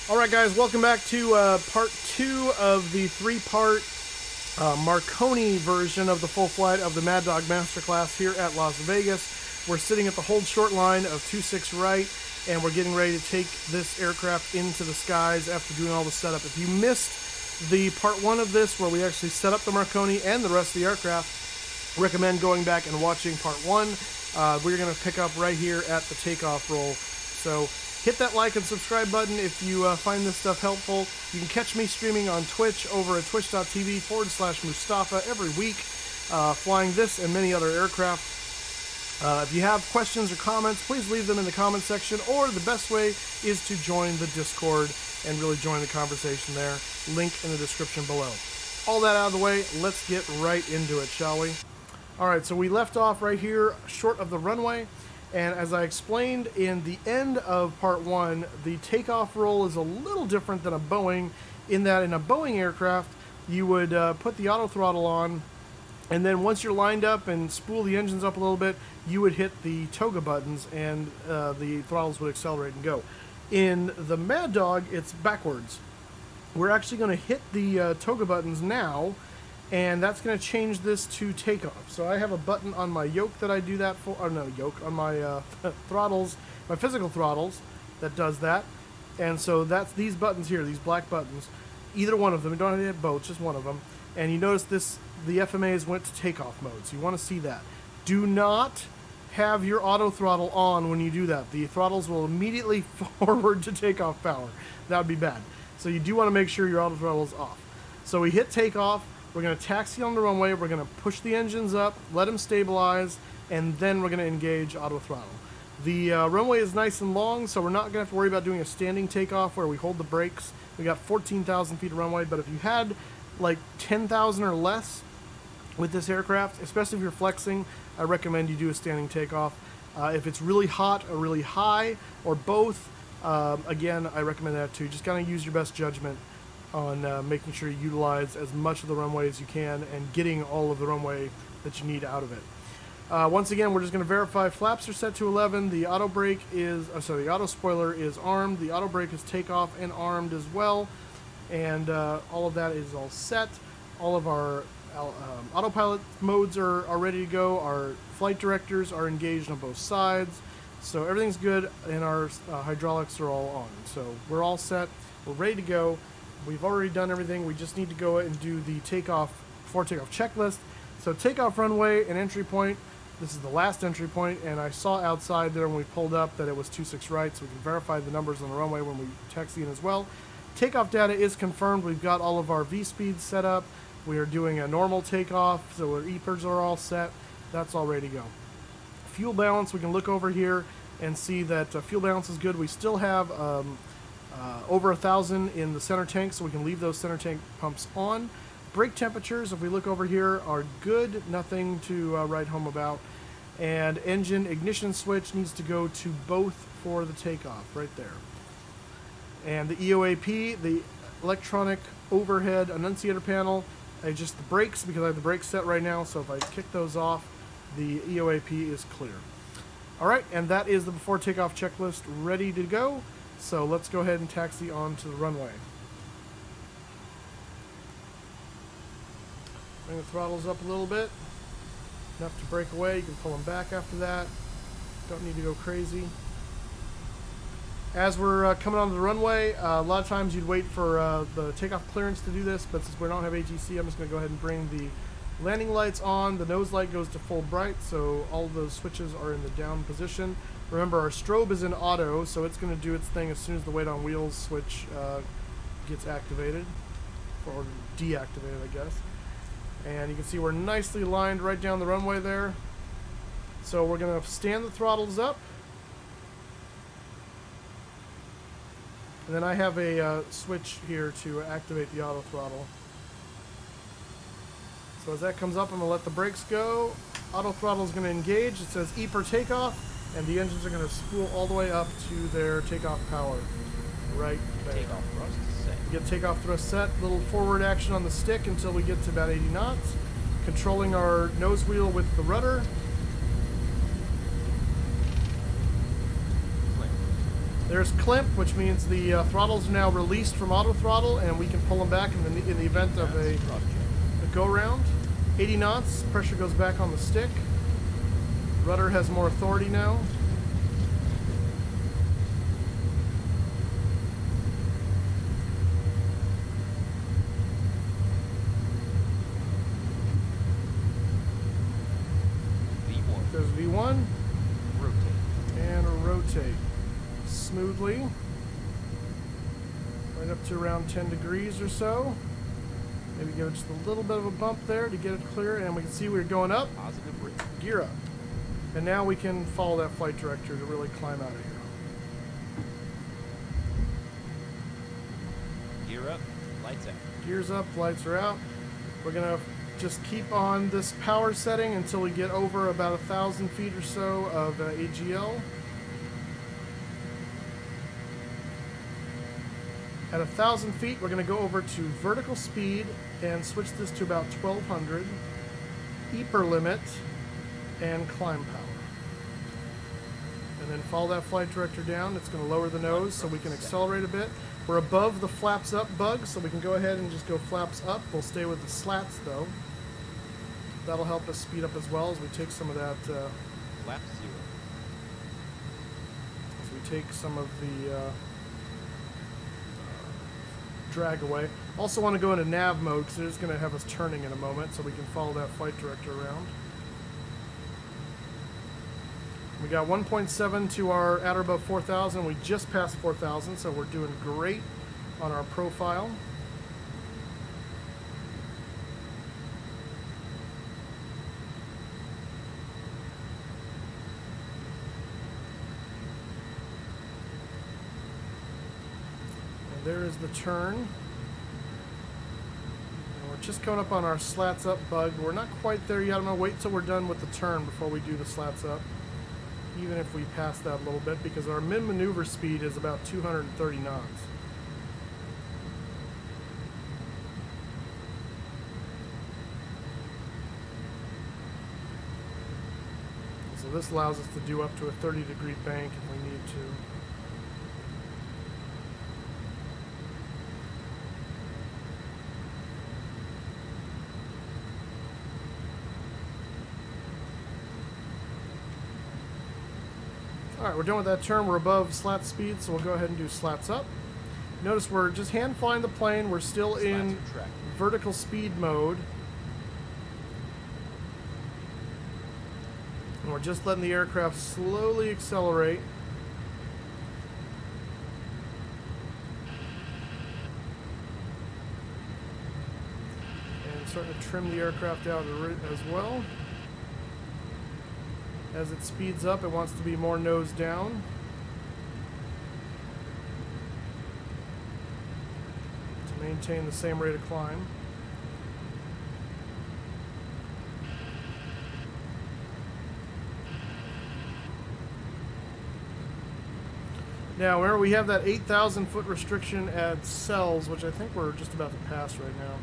Alright guys, welcome back to part 2 of the 3-part Marconi version of the full flight of the Maddog Masterclass here at Las Vegas. We're sitting at the hold short line of 26 right, and we're getting ready to take this aircraft into the skies after doing all the setup. If you missed the part 1 of this, where we actually set up the Marconi and the rest of the aircraft, recommend going back and watching part 1. We're going to pick up right here at the takeoff roll. So hit that like and subscribe button if you find this stuff helpful. You can catch me streaming on Twitch over at twitch.tv/Mustafa every week, flying this and many other aircraft. If you have questions or comments, please leave them in the comment section, or the best way is to join the Discord and really join the conversation there. Link in the description below. All that out of the way, let's get right into it, shall we? Alright, so we left off right here, short of the runway. And as I explained in the end of part 1, the takeoff roll is a little different than a Boeing, in that in a Boeing aircraft, you would put the auto throttle on, and then once you're lined up and spool the engines up a little bit, you would hit the toga buttons and the throttles would accelerate and go. In the Maddog, it's backwards. We're actually going to hit the toga buttons now, and that's going to change this to takeoff. So I have a button on my yoke that I do that for, or no, yoke, on my throttles, my physical throttles, that does that. And so that's these buttons here, these black buttons. Either one of them, you don't have to hit both, just one of them. And you notice this, the FMAs went to takeoff mode, so you want to see that. Do not have your auto throttle on when you do that. The throttles will immediately forward to takeoff power. That would be bad. So you do want to make sure your auto throttle is off. So we hit takeoff. We're going to taxi on the runway, we're going to push the engines up, let them stabilize, and then we're going to engage auto throttle. The runway is nice and long, so we're not going to have to worry about doing a standing takeoff where we hold the brakes. We got 14,000 feet of runway, but if you had like 10,000 or less with this aircraft, especially if you're flexing, I recommend you do a standing takeoff. If it's really hot or really high, or both, again, I recommend that too. Just kind of use your best judgment on making sure you utilize as much of the runway as you can and getting all of the runway that you need out of it. Once again, we're just going to verify flaps are set to 11. The auto brake is, the auto spoiler is armed. The auto brake is takeoff and armed as well. And all of that is all set. All of our autopilot modes are ready to go. Our flight directors are engaged on both sides. So everything's good, and our hydraulics are all on. So we're all set. We're ready to go. We've already done everything. We just need to go and do the before takeoff checklist. So takeoff runway and entry point. This is the last entry point, and I saw outside there when we pulled up that it was 26 right, so we can verify the numbers on the runway when we taxi in as well. Takeoff data is confirmed. We've got all of our V-speeds set up. We are doing a normal takeoff, so our EPIRs are all set. That's all ready to go. Fuel balance, we can look over here and see that fuel balance is good. We still have over 1,000 in the center tank, so we can leave those center tank pumps on. Brake temperatures, if we look over here, are good. Nothing to write home about. And engine ignition switch needs to go to both for the takeoff, right there. And the EOAP, the electronic overhead annunciator panel, just the brakes, because I have the brakes set right now, so if I kick those off, the EOAP is clear. Alright, and that is the before takeoff checklist ready to go. So let's go ahead and taxi onto the runway. Bring the throttles up a little bit. Enough to break away. You can pull them back after that. Don't need to go crazy. As we're coming onto the runway, a lot of times you'd wait for the takeoff clearance to do this, but since we don't have ATC, I'm just going to go ahead and bring the landing lights on. The nose light goes to full bright, so all of those switches are in the down position. Remember, our strobe is in auto, so it's going to do its thing as soon as the weight on wheels switch gets activated, or deactivated, I guess. And you can see we're nicely lined right down the runway there. So we're going to stand the throttles up. And then I have a switch here to activate the auto throttle. So as that comes up, I'm going to let the brakes go. Auto throttle is going to engage. It says E per takeoff. And the engines are going to spool all the way up to their takeoff power, right there. Takeoff thrust set. We get takeoff thrust set, little forward action on the stick until we get to about 80 knots. Controlling our nose wheel with the rudder. There's climp, which means the throttles are now released from auto throttle, and we can pull them back in the event of a go-round. 80 knots, pressure goes back on the stick. Rudder has more authority now. There's V1. Rotate. And rotate. Smoothly. Right up to around 10 degrees or so. Maybe give it just a little bit of a bump there to get it clear, and we can see we're going up. Positive rate. Gear up. And now we can follow that flight director to really climb out of here. Gear up, lights out. Gears up, lights are out. We're going to just keep on this power setting until we get over about 1,000 feet or so of AGL. At 1,000 feet, we're going to go over to vertical speed and switch this to about 1,200. EPR limit and climb power. And then follow that flight director down. It's going to lower the nose so we can accelerate a bit. We're above the flaps up bug, so we can go ahead and just go flaps up. We'll stay with the slats though. That'll help us speed up as well as we take some of that. Flap 0. As we take some of the drag away. Also want to go into nav mode because it is going to have us turning in a moment, so we can follow that flight director around. We got 1.7 to our at or above 4,000. We just passed 4,000, so we're doing great on our profile. And there is the turn. And we're just coming up on our slats up bug. We're not quite there yet. I'm going to wait till we're done with the turn before we do the slats up. Even if we pass that a little bit, because our min maneuver speed is about 230 knots. So this allows us to do up to a 30-degree bank if we need to. Alright, we're done with that turn. We're above slat speed, so we'll go ahead and do slats up. Notice we're just hand flying the plane. We're still in vertical speed mode. And we're just letting the aircraft slowly accelerate. And starting to trim the aircraft out as well. As it speeds up, it wants to be more nose down. To maintain the same rate of climb. Now, where we have that 8,000 foot restriction at cells, which I think we're just about to pass right now.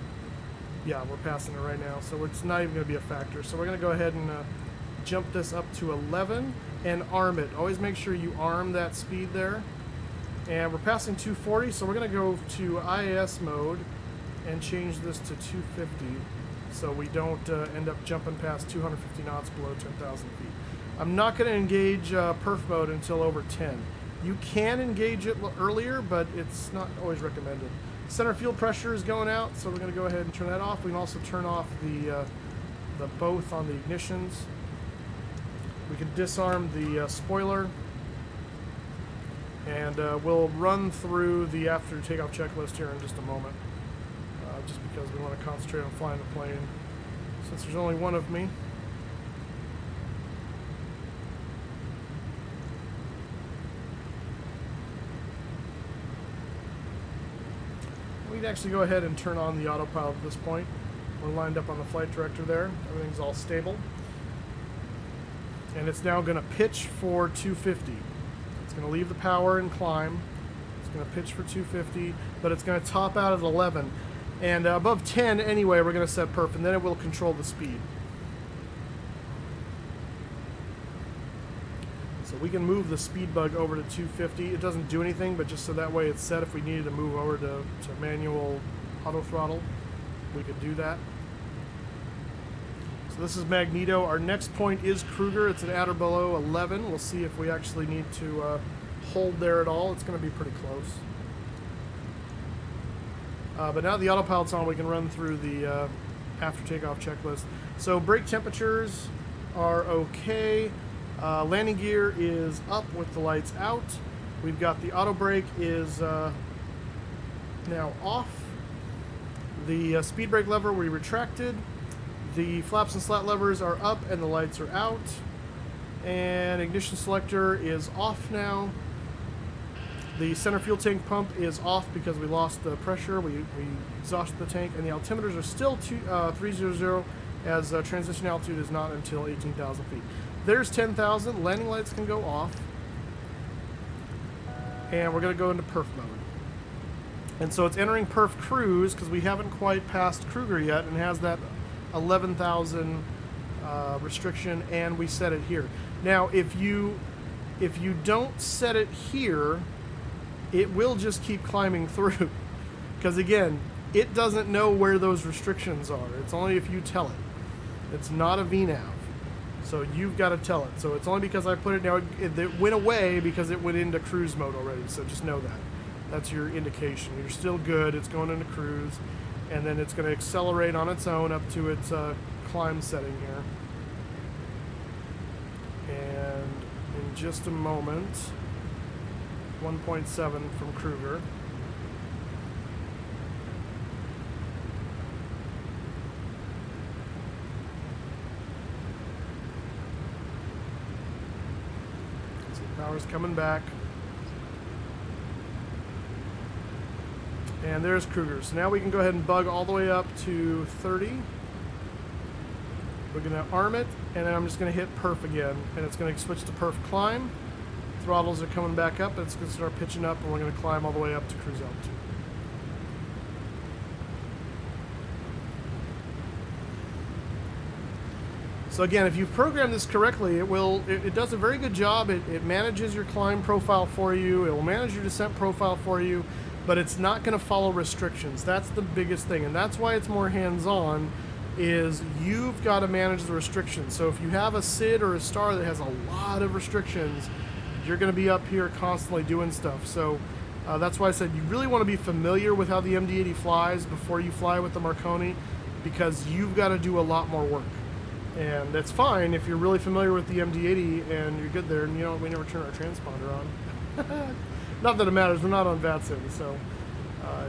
Yeah, we're passing it right now, so it's not even going to be a factor. So we're going to go ahead and jump this up to 11 and arm it. Always make sure you arm that speed there. And we're passing 240, so we're going to go to IAS mode and change this to 250 so we don't end up jumping past 250 knots below 10,000 feet. I'm not going to engage perf mode until over 10. You can engage it earlier, but it's not always recommended. Center fuel pressure is going out, so we're going to go ahead and turn that off. We can also turn off the both on the ignitions. We can disarm the spoiler, and we'll run through the after takeoff checklist here in just a moment, just because we want to concentrate on flying the plane since there's only one of me. We'd actually go ahead and turn on the autopilot at this point. We're lined up on the flight director there. Everything's all stable. And it's now going to pitch for 250. It's going to leave the power and climb. It's going to pitch for 250, but it's going to top out at 11. And above 10 anyway, we're going to set perf, and then it will control the speed. So So we can move the speed bug over to 250. It doesn't do anything, but just so that way it's set if we needed to move over to manual auto throttle, we could do that. So this is Magneto. Our next point is Kruger. It's an at or below 11. We'll see if we actually need to hold there at all. It's going to be pretty close. But now the autopilot's on, we can run through the after takeoff checklist. So brake temperatures are okay. Landing gear is up with the lights out. We've got the auto brake is now off. The speed brake lever we retracted. The flaps and slat levers are up and the lights are out. And ignition selector is off now. The center fuel tank pump is off because we lost the pressure. We exhausted the tank, and the altimeters are still 300 as transition altitude is not until 18,000 feet. There's 10,000. Landing lights can go off. And we're going to go into perf mode. And so it's entering perf cruise because we haven't quite passed Kruger yet and has that 11,000 restriction, and we set it here. Now, if you don't set it here, it will just keep climbing through because again, it doesn't know where those restrictions are. It's only if you tell it. It's not a VNAV, so you've got to tell it. So it's only because I put it now. It went away because it went into cruise mode already. So just know that. That's your indication. You're still good. It's going into cruise, and then it's going to accelerate on its own up to its climb setting here. And in just a moment. 1.7 from Kruger. So power's coming back. And there's Kruger. So now we can go ahead and bug all the way up to 30. We're going to arm it, and then I'm just going to hit perf again, and it's going to switch to perf climb. Throttles are coming back up. It's going to start pitching up, and we're going to climb all the way up to cruise altitude. So again, if you've programmed this correctly, it does a very good job. It manages your climb profile for you. It will manage your descent profile for you, but it's not going to follow restrictions. That's the biggest thing, and that's why it's more hands-on, is you've got to manage the restrictions. So if you have a SID or a star that has a lot of restrictions, you're going to be up here constantly doing stuff. So that's why I said you really want to be familiar with how the MD-80 flies before you fly with the Marconi, because you've got to do a lot more work. And that's fine if you're really familiar with the MD-80 and you're good there, and we never turn our transponder on. Not that it matters, we're not on VATSIM, so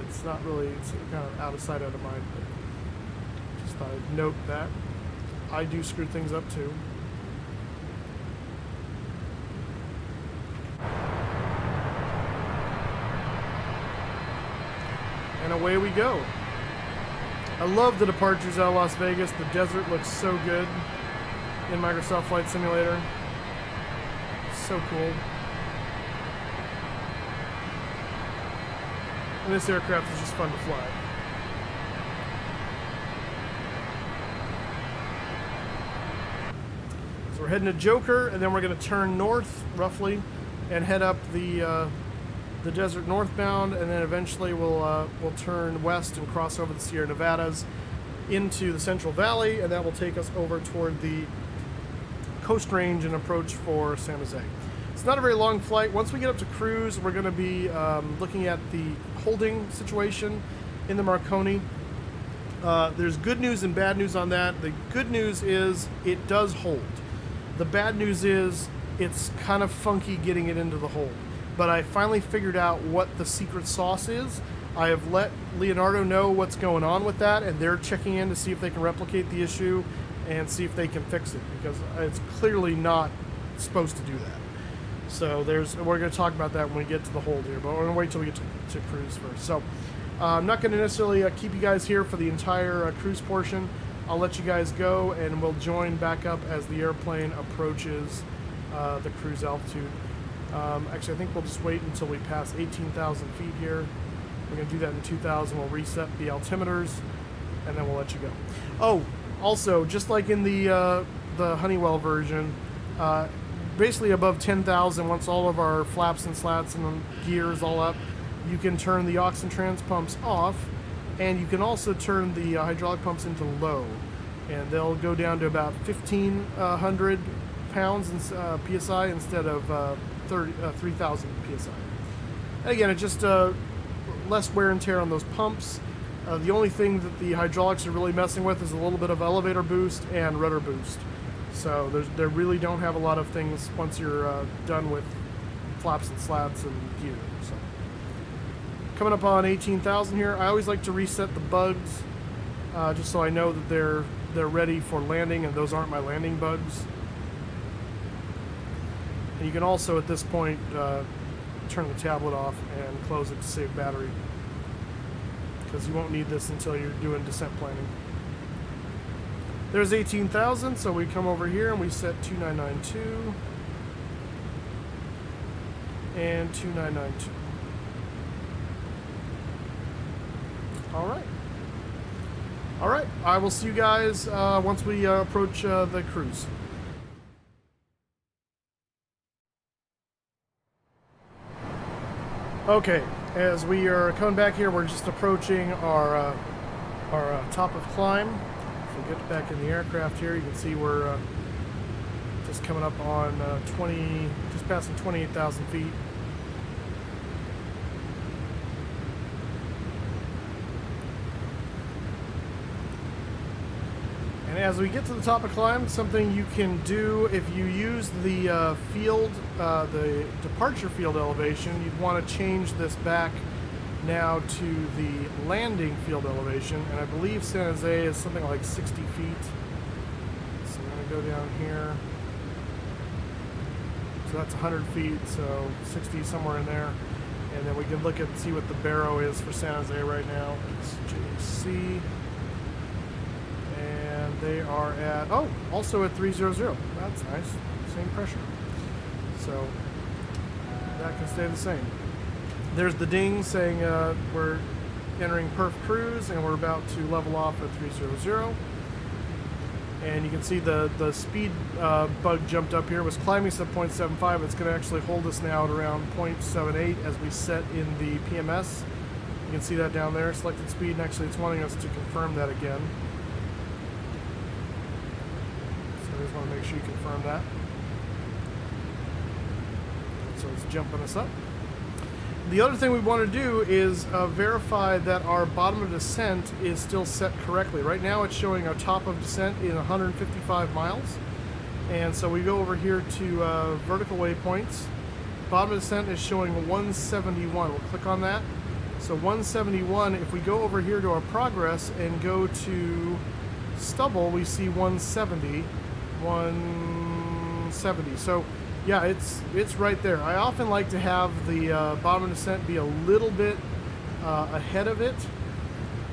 it's not really, it's kind of out of sight, out of mind. But just thought I'd note that. I do screw things up too. And away we go. I love the departures out of Las Vegas. The desert looks so good in Microsoft Flight Simulator. So cool. And this aircraft is just fun to fly. So we're heading to Joker, and then we're going to turn north, roughly, and head up the desert northbound, and then eventually we'll turn west and cross over the Sierra Nevadas into the Central Valley, and that will take us over toward the Coast Range and approach for San Jose. It's not a very long flight. Once we get up to cruise, we're going to be looking at the holding situation in the Marconi. There's good news and bad news on that. The good news is it does hold. The bad news is it's kind of funky getting it into the hold. But I finally figured out what the secret sauce is. I have let Leonardo know what's going on with that, and they're checking in to see if they can replicate the issue and see if they can fix it, because it's clearly not supposed to do that. So we're going to talk about that when we get to the hold here, but we're going to wait till we get to cruise first. So I'm not going to necessarily keep you guys here for the entire cruise portion. I'll let you guys go, and we'll join back up as the airplane approaches the cruise altitude. Actually, I think we'll just wait until we pass 18,000 feet here. We're going to do that in 2,000. We'll reset the altimeters, and then we'll let you go. Oh, also, just like in the Honeywell version, basically above 10,000, once all of our flaps and slats and the gear is all up, you can turn the aux and trans pumps off, and you can also turn the hydraulic pumps into low, and they'll go down to about 1,500 pounds in psi instead of 3,000 psi. And again, it's just less wear and tear on those pumps. The only thing that the hydraulics are really messing with is a little bit of elevator boost and rudder boost. So they really don't have a lot of things once you're done with flaps and slats and gear. So coming up on 18,000 here. I always like to reset the bugs just so I know that they're ready for landing, and those aren't my landing bugs. And you can also at this point turn the tablet off and close it to save battery, because you won't need this until you're doing descent planning. There's 18,000, so we come over here and we set 2992 and 2992. All right, I will see you guys once we approach the cruise. Okay, as we are coming back here, we're just approaching our top of climb. So get back in the aircraft here. You can see we're just coming up on just passing 28,000 feet. And as we get to the top of climb, something you can do if you use the the departure field elevation, you'd want to change this back now to the landing field elevation. And I believe San Jose is something like 60 feet. So I'm going to go down here. So that's 100 feet, so 60 somewhere in there. And then we can look at see what the barrow is for San Jose right now. It's JC. They are at, also at 300. That's nice. Same pressure. So that can stay the same. There's the ding saying we're entering perf cruise and we're about to level off at 300. And you can see the speed bug jumped up here. It was climbing to 0.75. It's going to actually hold us now at around 0.78 as we set in the PMS. You can see that down there, selected speed, and actually it's wanting us to confirm that again. I just want to make sure you confirm that. So it's jumping us up. The other thing we want to do is verify that our bottom of descent is still set correctly. Right now it's showing our top of descent in 155 miles. And so we go over here to vertical waypoints. Bottom of descent is showing 171. We'll click on that. So 171, if we go over here to our progress and go to stubble, we see 170. 170. So yeah, it's right there. I often like to have the bottom of descent be a little bit ahead of it.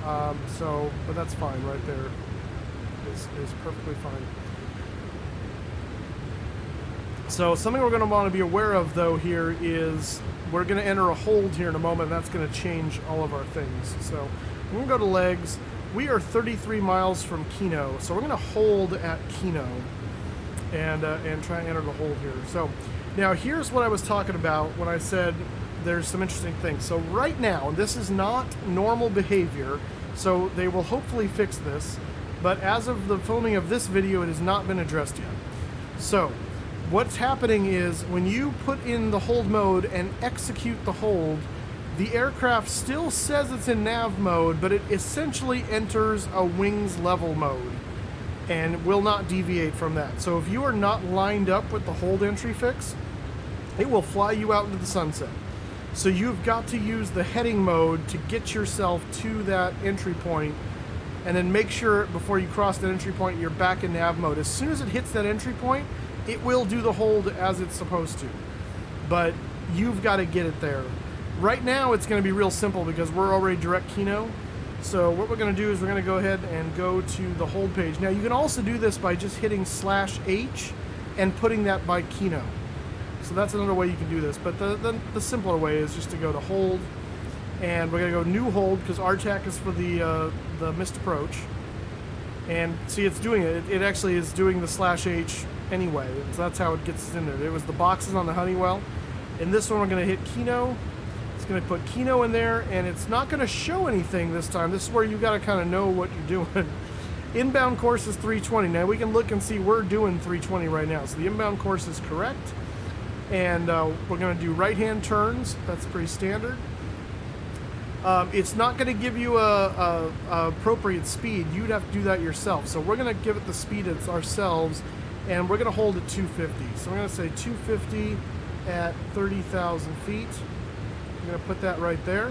But that's fine right there. Is perfectly fine. So something we're going to want to be aware of though here is we're going to enter a hold here in a moment, and that's going to change all of our things. So we're going to go to legs. We are 33 miles from Kino, so we're going to hold at Kino and try and enter the hold here. So now here's what I was talking about when I said there's some interesting things. So right now, this is not normal behavior, so they will hopefully fix this, but as of the filming of this video, it has not been addressed yet. So what's happening is when you put in the hold mode and execute the hold, the aircraft still says it's in nav mode, but it essentially enters a wings level mode and will not deviate from that. So if you are not lined up with the hold entry fix, it will fly you out into the sunset. So you've got to use the heading mode to get yourself to that entry point, and then make sure before you cross that entry point you're back in nav mode. As soon as it hits that entry point, it will do the hold as it's supposed to, but you've got to get it there. Right now it's going to be real simple because we're already direct Kino. So what we're going to do is we're going to go ahead and go to the hold page. Now you can also do this by just hitting /H and putting that by Kino. So that's another way you can do this. But the simpler way is just to go to hold, and we're going to go new hold because RTAC is for the missed approach. And see, it's doing it. It actually is doing the /H anyway. So that's how it gets us in there. It was the boxes on the Honeywell. In this one, we're going to hit Kino. It's going to put Kino in there, and it's not going to show anything this time. This is where you got to kind of know what you're doing. Inbound course is 320. Now we can look and see we're doing 320 right now. So the inbound course is correct. And we're going to do right-hand turns. That's pretty standard. It's not going to give you a appropriate speed. You'd have to do that yourself. So we're going to give it the speed it's ourselves, and we're going to hold at 250. So I'm going to say 250 at 30,000 feet. I'm going to put that right there,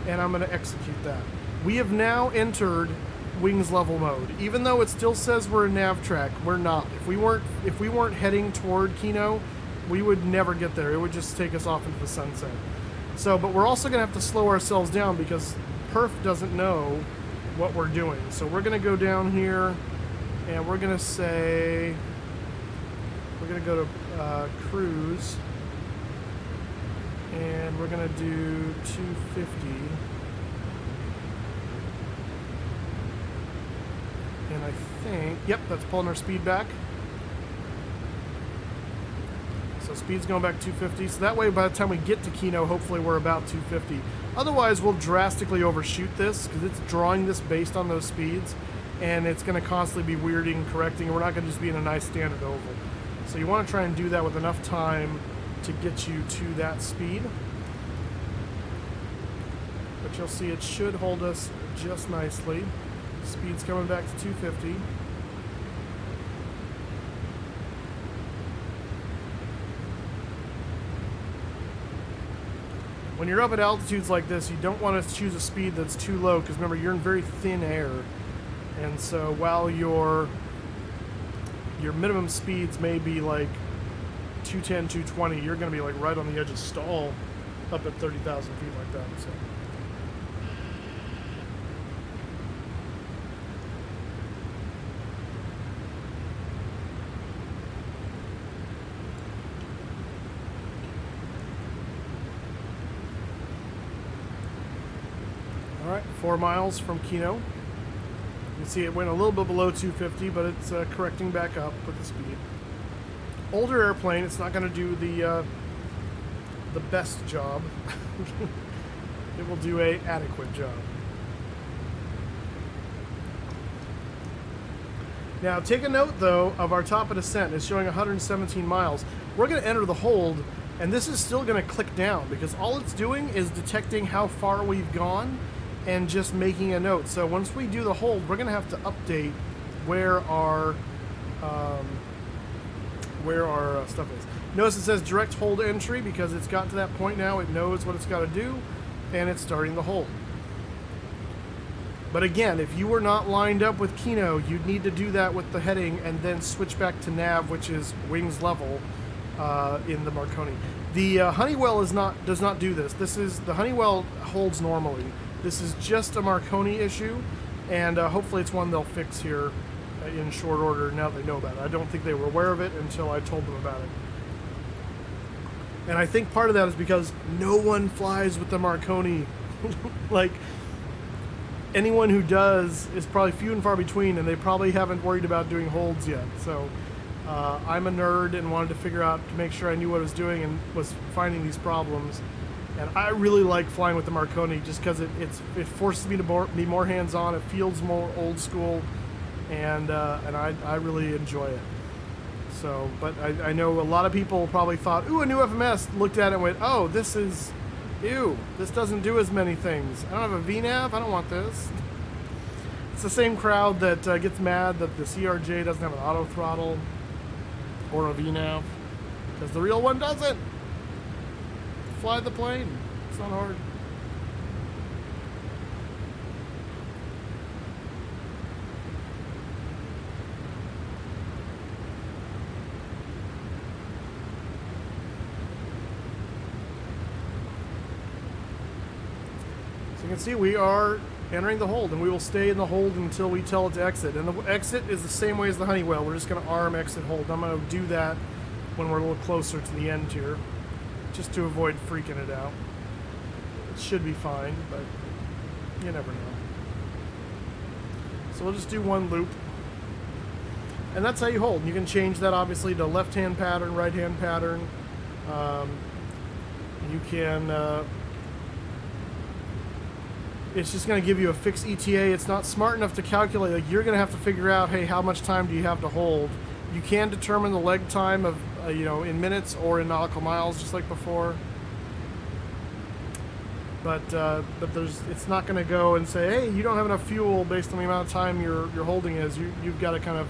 and I'm going to execute that. We have now entered wings level mode. Even though it still says we're in nav track, we're not. If we weren't heading toward Kino, we would never get there. It would just take us off into the sunset. So, but we're also going to have to slow ourselves down because Perf doesn't know what we're doing. So we're going to go down here, and we're going to say, we're going to go to cruise, and we're going to do 250. And I think, yep, that's pulling our speed back. So speed's going back 250. So that way, by the time we get to Kino, hopefully we're about 250. Otherwise, we'll drastically overshoot this because it's drawing this based on those speeds, and it's going to constantly be weirding and correcting, and we're not going to just be in a nice standard oval. So you want to try and do that with enough time to get you to that speed. But you'll see it should hold us just nicely. Speed's coming back to 250. When you're up at altitudes like this, you don't want to choose a speed that's too low because remember, you're in very thin air. And so while your minimum speeds may be like 210, 220, you're going to be like right on the edge of stall up at 30,000 feet like that. So. All right, 4 miles from Kino. You can see it went a little bit below 250, but it's correcting back up with the speed. Older airplane, it's not going to do the best job. It will do a adequate job. Now, take a note, though, of our top of descent. It's showing 117 miles. We're going to enter the hold, and this is still going to click down because all it's doing is detecting how far we've gone and just making a note. So once we do the hold, we're going to have to update where our stuff is. Notice it says direct hold entry because it's got to that point now. It knows what it's got to do, and it's starting the hold. But again, if you were not lined up with Kino, you'd need to do that with the heading and then switch back to nav, which is wings level in the Marconi. The Honeywell does not do this. The Honeywell holds normally. This is just a Marconi issue, and hopefully it's one they'll fix here in short order now that they know about it. I don't think they were aware of it until I told them about it. And I think part of that is because no one flies with the Marconi. Like, anyone who does is probably few and far between, and they probably haven't worried about doing holds yet. So I'm a nerd and wanted to figure out to make sure I knew what I was doing and was finding these problems. And I really like flying with the Marconi just because it forces me to be more hands-on. It feels more old school, and I really enjoy it. So, but I know a lot of people probably thought, ooh, a new FMS, looked at it and went, oh, this is, ew, this doesn't do as many things. I don't have a VNAV, I don't want this. It's the same crowd that gets mad that the CRJ doesn't have an auto throttle or a VNAV, because the real one doesn't. Fly the plane. It's not hard. So you can see we are entering the hold, and we will stay in the hold until we tell it to exit. And the exit is the same way as the Honeywell. We're just going to arm exit hold. I'm going to do that when we're a little closer to the end here, just to avoid freaking it out. It should be fine, but you never know. So we'll just do one loop. And that's how you hold. You can change that obviously to left-hand pattern, right-hand pattern. You can, it's just going to give you a fixed ETA. It's not smart enough to calculate. Like, you're going to have to figure out, hey, how much time do you have to hold? You can determine the leg time of, you know, in minutes or in nautical miles, just like before. But it's not going to go and say, hey, you don't have enough fuel based on the amount of time your holding is. You've got to kind of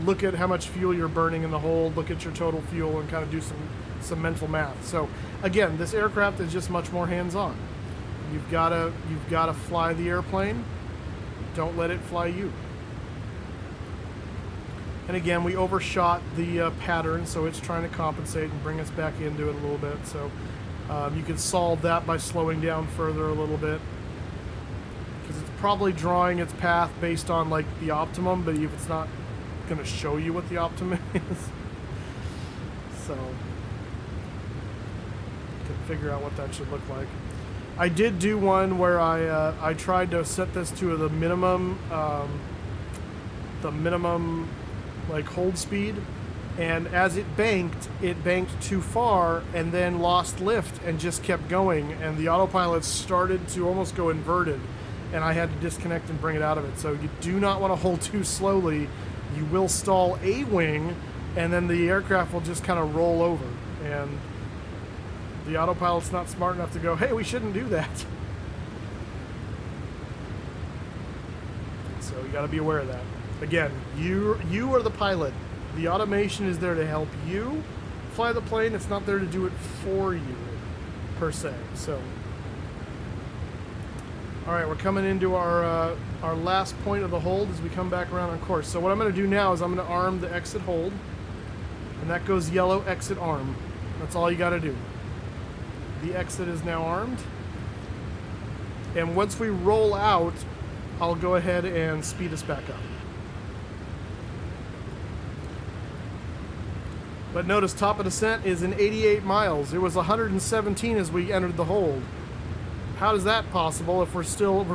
look at how much fuel you're burning in the hold, look at your total fuel, and kind of do some mental math. So again, this aircraft is just much more hands-on. You've got to fly the airplane. Don't let it fly you. And again, we overshot the pattern, so it's trying to compensate and bring us back into it a little bit. So you can solve that by slowing down further a little bit, because it's probably drawing its path based on like the optimum, but if it's not going to show you what the optimum is, so you can figure out what that should look like. I did do one where I tried to set this to the minimum like hold speed, and as it banked too far and then lost lift and just kept going, and the autopilot started to almost go inverted, and I had to disconnect and bring it out of it. So you do not want to hold too slowly. You will stall a wing, and then the aircraft will just kind of roll over, and the autopilot's not smart enough to go, hey, we shouldn't do that. So you got to be aware of that. Again, you are the pilot. The automation is there to help you fly the plane. It's not there to do it for you, per se. So, all right, we're coming into our last point of the hold as we come back around on course. So what I'm going to do now is I'm going to arm the exit hold, and that goes yellow, exit arm. That's all you got to do. The exit is now armed, and once we roll out, I'll go ahead and speed us back up. But notice top of descent is in 88 miles. It was 117 as we entered the hold. How is that possible if we're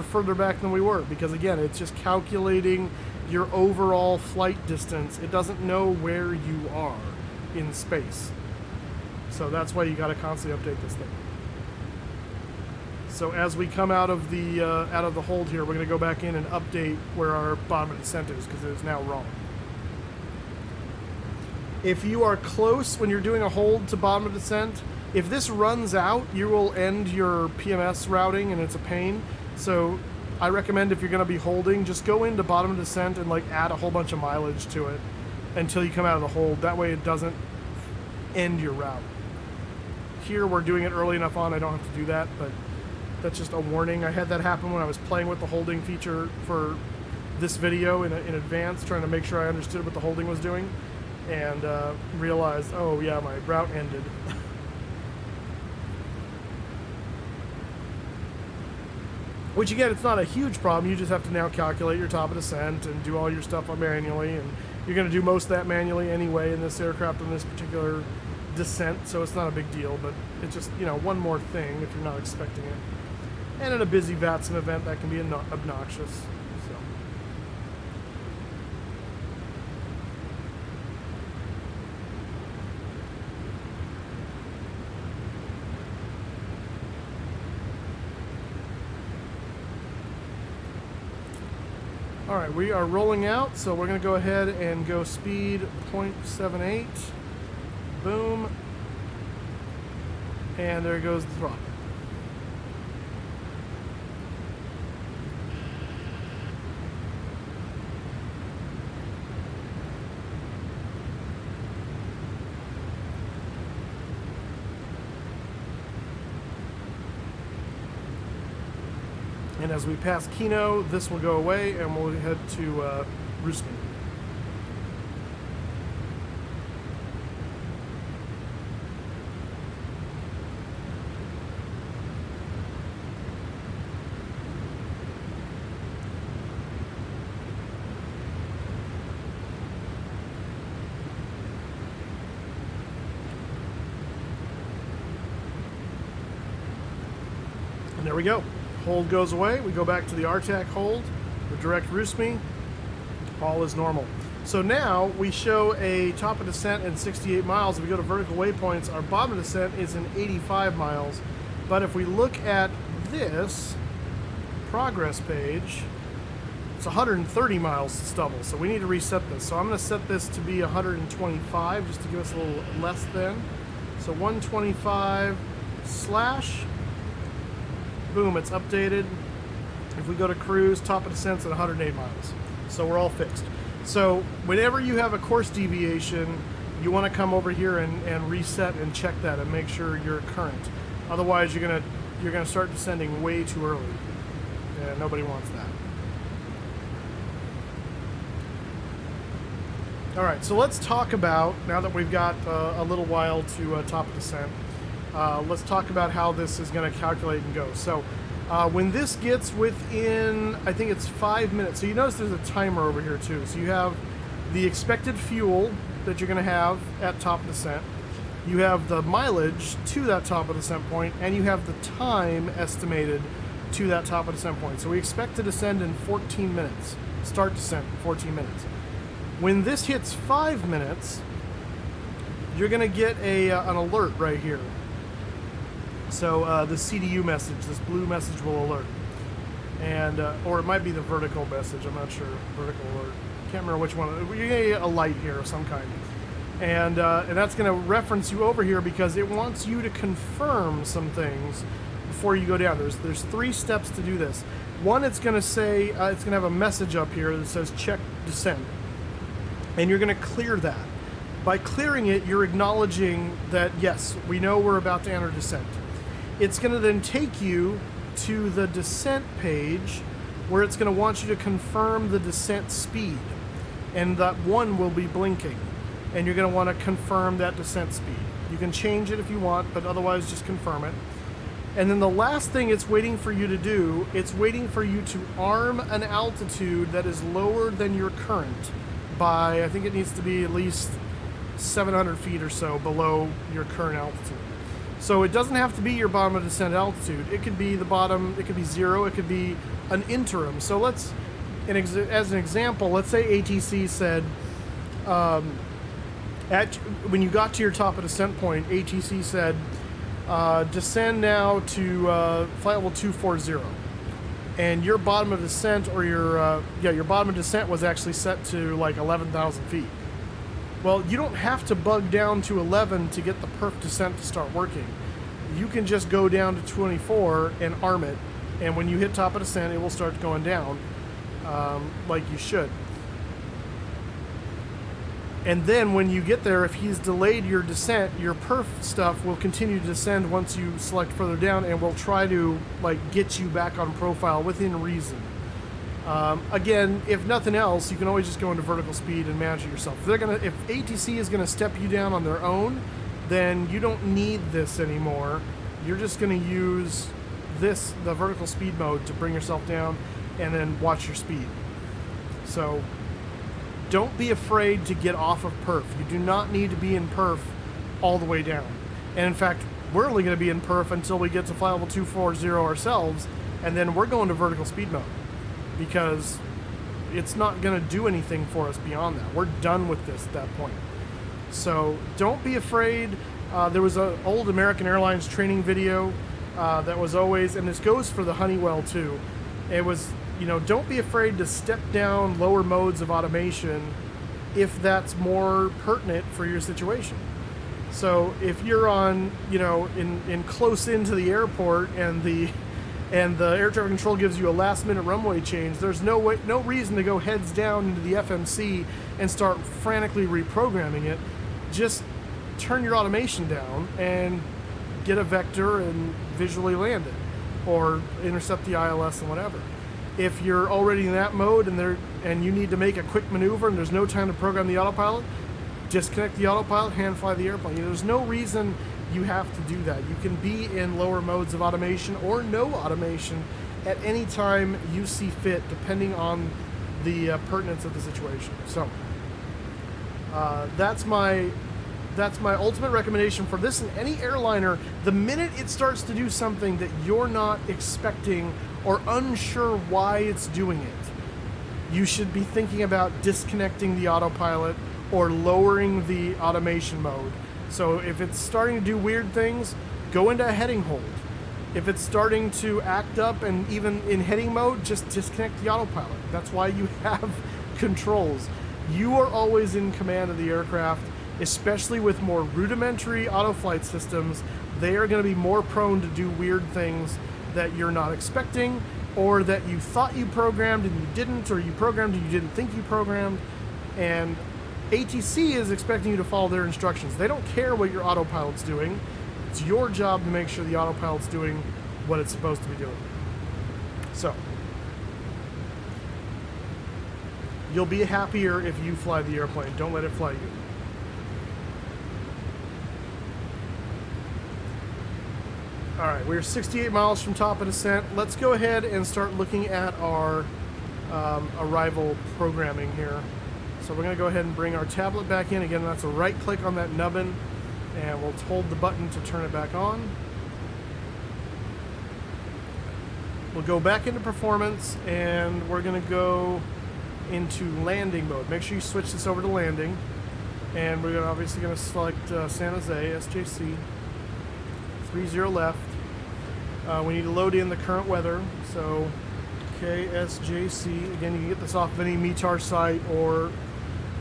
further back than we were? Because again, it's just calculating your overall flight distance. It doesn't know where you are in space. So that's why you got to constantly update this thing. So as we come out of the hold here, we're going to go back in and update where our bottom of descent is, because it is now wrong. If you are close when you're doing a hold to bottom of descent, if this runs out, you will end your PMS routing, and it's a pain. So I recommend, if you're going to be holding, just go into bottom of descent and like add a whole bunch of mileage to it until you come out of the hold. That way it doesn't end your route. Here we're doing it early enough on, I don't have to do that, but that's just a warning. I had that happen when I was playing with the holding feature for this video in advance, trying to make sure I understood what the holding was doing, and realized, oh yeah, my route ended. Which again, it's not a huge problem. You just have to now calculate your top of descent and do all your stuff manually, and you're going to do most of that manually anyway in this aircraft on this particular descent, so it's not a big deal, but it's just, you know, one more thing if you're not expecting it. And in a busy VATSIM event, that can be obnoxious. So. All right, we are rolling out, so we're going to go ahead and go speed 0.78. Boom. And there goes the throttle. And as we pass Kino, this will go away, and we'll head to Rusmin. And there we go. Hold goes away. We go back to the RTAC hold. The direct roost me. All is normal. So now we show a top of descent in 68 miles. If we go to vertical waypoints, our bottom of descent is in 85 miles. But if we look at this progress page, it's 130 miles to stubble. So we need to reset this. So I'm going to set this to be 125 just to give us a little less than. So 125 slash, boom, it's updated. If we go to cruise, top of descent's at 108 miles. So we're all fixed. So whenever you have a course deviation, you want to come over here and reset and check that and make sure you're current. Otherwise, you're gonna start descending way too early, and nobody wants that. All right, so let's talk about, now that we've got a little while to top of descent, let's talk about how this is going to calculate and go. So when this gets within, I think it's 5 minutes, so you notice there's a timer over here too. So you have the expected fuel that you're going to have at top of descent, you have the mileage to that top of descent point, and you have the time estimated to that top of descent point. So we expect to descend in 14 minutes, start descent in 14 minutes. When this hits 5 minutes, you're going to get an alert right here. So the CDU message, this blue message will alert. And, or it might be the vertical message, I'm not sure, vertical alert. Can't remember which one. You're going to get a light here of some kind. And that's going to reference you over here because it wants you to confirm some things before you go down. There's 3 steps to do this. One, it's going to say, it's going to have a message up here that says check descent. And you're going to clear that. By clearing it, you're acknowledging that, yes, we know we're about to enter descent. It's going to then take you to the descent page where it's going to want you to confirm the descent speed. And that 1 will be blinking. And you're going to want to confirm that descent speed. You can change it if you want, but otherwise just confirm it. And then the last thing it's waiting for you to do, it's waiting for you to arm an altitude that is lower than your current by, I think it needs to be at least 700 feet or so below your current altitude. So it doesn't have to be your bottom of descent altitude. It could be the bottom, it could be 0, it could be an interim. So let's, as an example, let's say ATC said, when you got to your top of descent point, ATC said, descend now to flight level 240. And your bottom of descent, or your bottom of descent was actually set to like 11,000 feet. Well, you don't have to bug down to 11 to get the perf descent to start working. You can just go down to 24 and arm it, and when you hit top of descent, it will start going down like you should. And then when you get there, if he's delayed your descent, your perf stuff will continue to descend once you select further down, and will try to like get you back on profile within reason. Again, if nothing else, you can always just go into vertical speed and manage it yourself. If ATC is gonna step you down on their own, then you don't need this anymore. You're just gonna use the vertical speed mode to bring yourself down, and then watch your speed. So don't be afraid to get off of perf. You do not need to be in perf all the way down. And in fact, we're only going to be in perf until we get to flight level 240 ourselves, and then we're going to vertical speed mode because it's not going to do anything for us beyond that. We're done with this at that point. So don't be afraid. There was an old American Airlines training video that was always, and this goes for the Honeywell too. It was, don't be afraid to step down lower modes of automation if that's more pertinent for your situation. So if you're on, in close into the airport and the air traffic control gives you a last minute runway change, there's no reason to go heads down into the FMC and start frantically reprogramming it. Just turn your automation down and get a vector and visually land it, or intercept the ILS and whatever. If you're already in that mode and you need to make a quick maneuver and there's no time to program the autopilot, disconnect the autopilot, hand fly the airplane. There's no reason you have to do that. You can be in lower modes of automation or no automation at any time you see fit, depending on the pertinence of the situation. So that's my ultimate recommendation for this and any airliner. The minute it starts to do something that you're not expecting or unsure why it's doing it, you should be thinking about disconnecting the autopilot or lowering the automation mode. So if it's starting to do weird things, go into a heading hold. If it's starting to act up and even in heading mode, just disconnect the autopilot. That's why you have controls. You are always in command of the aircraft, especially with more rudimentary autoflight systems. They are going to be more prone to do weird things that you're not expecting, or that you thought you programmed and you didn't, or you programmed and you didn't think you programmed. And ATC is expecting you to follow their instructions. They don't care what your autopilot's doing. It's your job to make sure the autopilot's doing what it's supposed to be doing. So, you'll be happier if you fly the airplane. Don't let it fly you. All right, we're 68 miles from top of descent. Let's go ahead and start looking at our arrival programming here. So we're going to go ahead and bring our tablet back in. Again, that's a right click on that nubbin, and we'll hold the button to turn it back on. We'll go back into performance, and we're going to go into landing mode. Make sure you switch this over to landing. And we're obviously going to select San Jose, SJC, 30 left. We need to load in the current weather. So KSJC, again, you can get this off of any METAR site or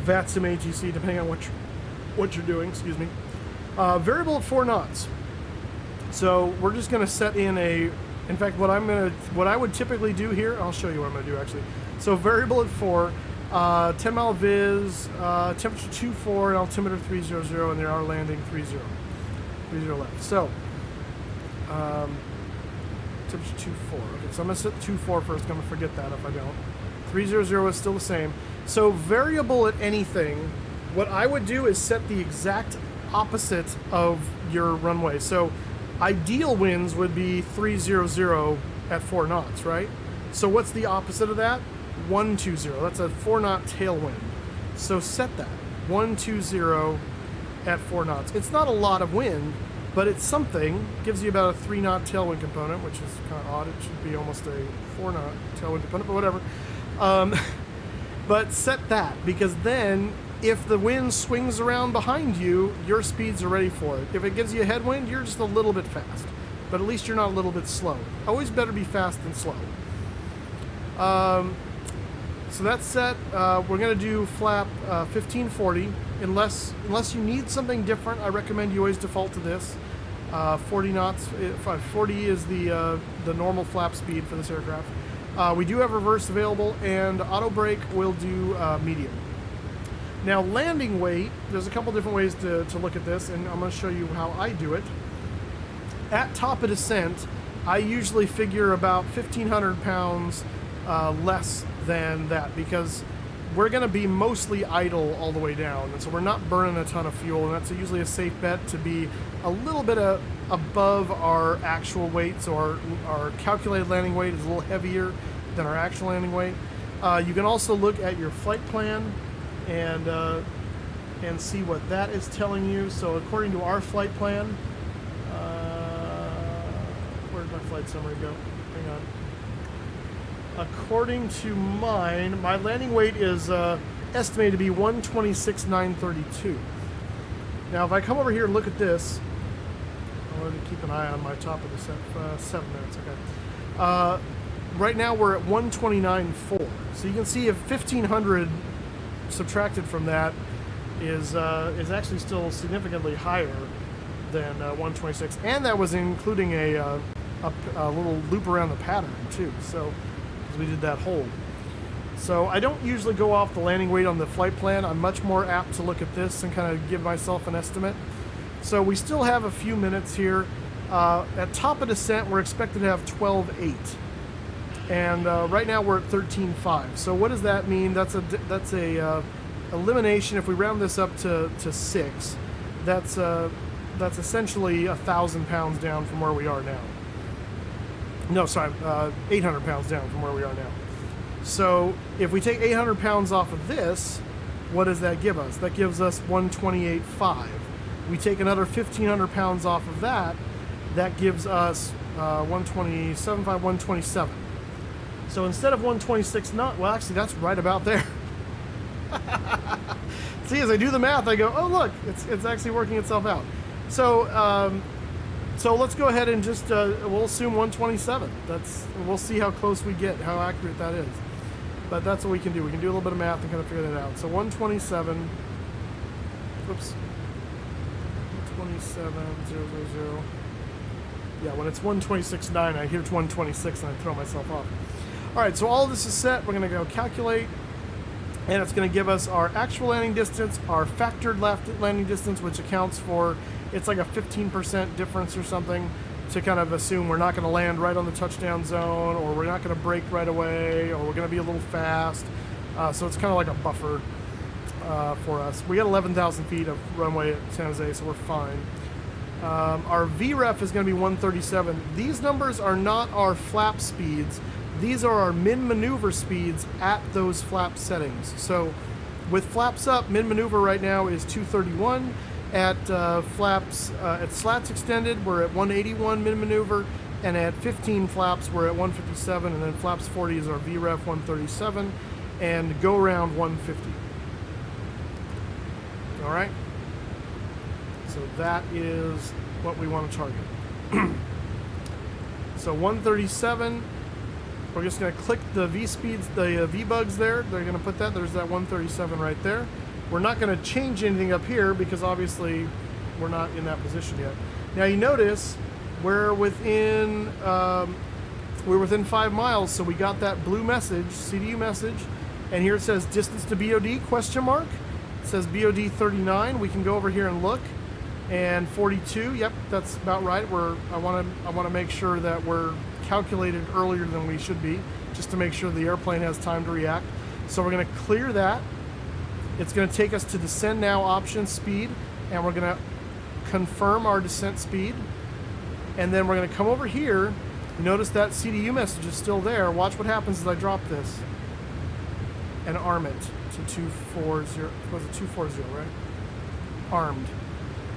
VATSIM ATC, depending on what you're doing, excuse me. Variable at 4 knots. So we're just going to set in in fact, what I would typically do here, I'll show you what I'm going to do actually. So variable at 4, 10 mile viz, temperature 24, and altimeter 300, and they are landing 30 left. So, temperature 24. Okay, so I'm going to set 24 first. I'm going to forget that if I don't. 300 is still the same. So variable at anything, what I would do is set the exact opposite of your runway. So ideal winds would be 300 at 4 knots, right? So what's the opposite of that? 120. That's a 4 knot tailwind. So set that 120 at 4 knots. It's not a lot of wind, but it's something. Gives you about a 3 knot tailwind component, which is kind of odd. It should be almost a 4 knot tailwind component, but whatever. But set that, because then if the wind swings around behind you, your speeds are ready for it. If it gives you a headwind, you're just a little bit fast, but at least you're not a little bit slow. Always better be fast than slow. So that's set. We're going to do flap 1540. Unless you need something different, I recommend you always default to this. 40 knots. 40 is the normal flap speed for this aircraft. We do have reverse available, and auto brake will do medium. Now landing weight, there's a couple different ways to look at this, and I'm going to show you how I do it. At top of descent, I usually figure about 1,500 pounds less than that, because we're going to be mostly idle all the way down, and so we're not burning a ton of fuel, and that's usually a safe bet to be a little bit above our actual weight. So our calculated landing weight is a little heavier than our actual landing weight. You can also look at your flight plan and see what that is telling you. So according to our flight plan, where did my flight summary go? Hang on. According to mine, my landing weight is estimated to be 126,932. Now, if I come over here and look at this, I want to keep an eye on my top of the set. 7 minutes, okay. Right now we're at 129.4. So you can see if 1,500 subtracted from that is actually still significantly higher than 126, and that was including a little loop around the pattern too. So we did that hold. So I don't usually go off the landing weight on the flight plan. I'm much more apt to look at this and kind of give myself an estimate. So we still have a few minutes here. At top of descent, we're expected to have 12.8. And right now we're at 13.5. So what does that mean? That's a elimination. If we round this up to 6, that's essentially 1,000 pounds down from where we are now. No, sorry, 800 pounds down from where we are now. So if we take 800 pounds off of this, what does that give us? That gives us 128.5. We take another 1,500 pounds off of that, that gives us 127.5, 127. So instead of 126 knots, well, actually, that's right about there. See, as I do the math, I go, oh, look, it's actually working itself out. So, so let's go ahead and just, we'll assume 127. We'll see how close we get, how accurate that is. But that's what we can do. We can do a little bit of math and kind of figure that out. So 127, oops, 127,000. Yeah, when it's 126.9, I hear it's 126 and I throw myself off. All right, so all of this is set. We're going to go calculate, and it's going to give us our actual landing distance, our factored landing distance, which accounts for, it's like a 15% difference or something, to kind of assume we're not going to land right on the touchdown zone, or we're not going to brake right away, or we're going to be a little fast. So it's kind of like a buffer for us. We got 11,000 feet of runway at San Jose, so we're fine. Our VREF is going to be 137. These numbers are not our flap speeds. These are our min-maneuver speeds at those flap settings. So with flaps up, min-maneuver right now is 231. At flaps, at slats extended, we're at 181 min-maneuver. And at 15 flaps, we're at 157. And then flaps 40 is our VREF 137. And go around 150. All right? So that is what we want to target. So 137, we're just going to click the V-speeds, the V-bugs there. They're going to put that, there's that 137 right there. We're not going to change anything up here because obviously we're not in that position yet. Now you notice we're within 5 miles, so we got that blue message, CDU message, and here it says distance to BOD, question mark. It says BOD 39. We can go over here and look. And 42, yep, that's about right. I want to make sure that we're calculated earlier than we should be, just to make sure the airplane has time to react. So we're going to clear that. It's going to take us to descend now option speed, and we're going to confirm our descent speed. And then we're going to come over here. You notice that CDU message is still there. Watch what happens as I drop this and arm it to 240. Was it 240, right? Armed.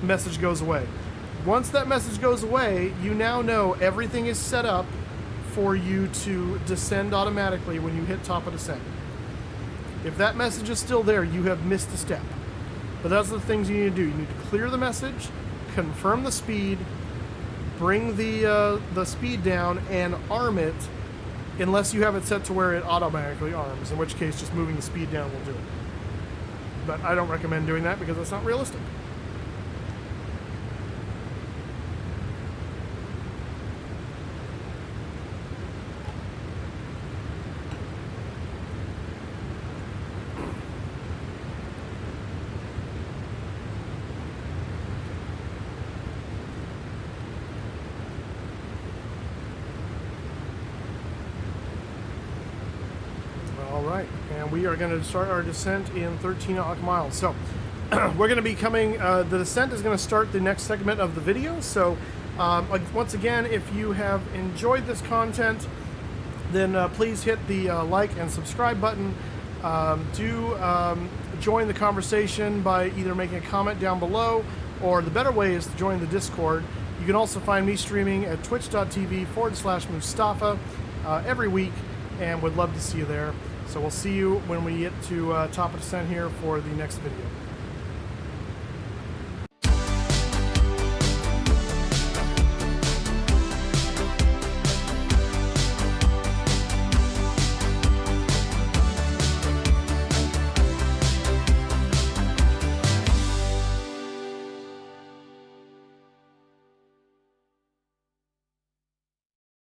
Message goes away. Once that message goes away, you now know everything is set up for you to descend automatically when you hit top of descent. If that message is still there, you have missed a step. But those are the things you need to do. You need to clear the message, confirm the speed, bring the speed down, and arm it, unless you have it set to where it automatically arms, in which case just moving the speed down will do it. But I don't recommend doing that because that's not realistic. And we are going to start our descent in 13 nautical miles. So we're going to be coming, the descent is going to start the next segment of the video. So once again, if you have enjoyed this content, then please hit the like and subscribe button. Join the conversation by either making a comment down below, or the better way is to join the Discord. You can also find me streaming at twitch.tv/Mustafa every week, and would love to see you there. So we'll see you when we get to top of descent here for the next video.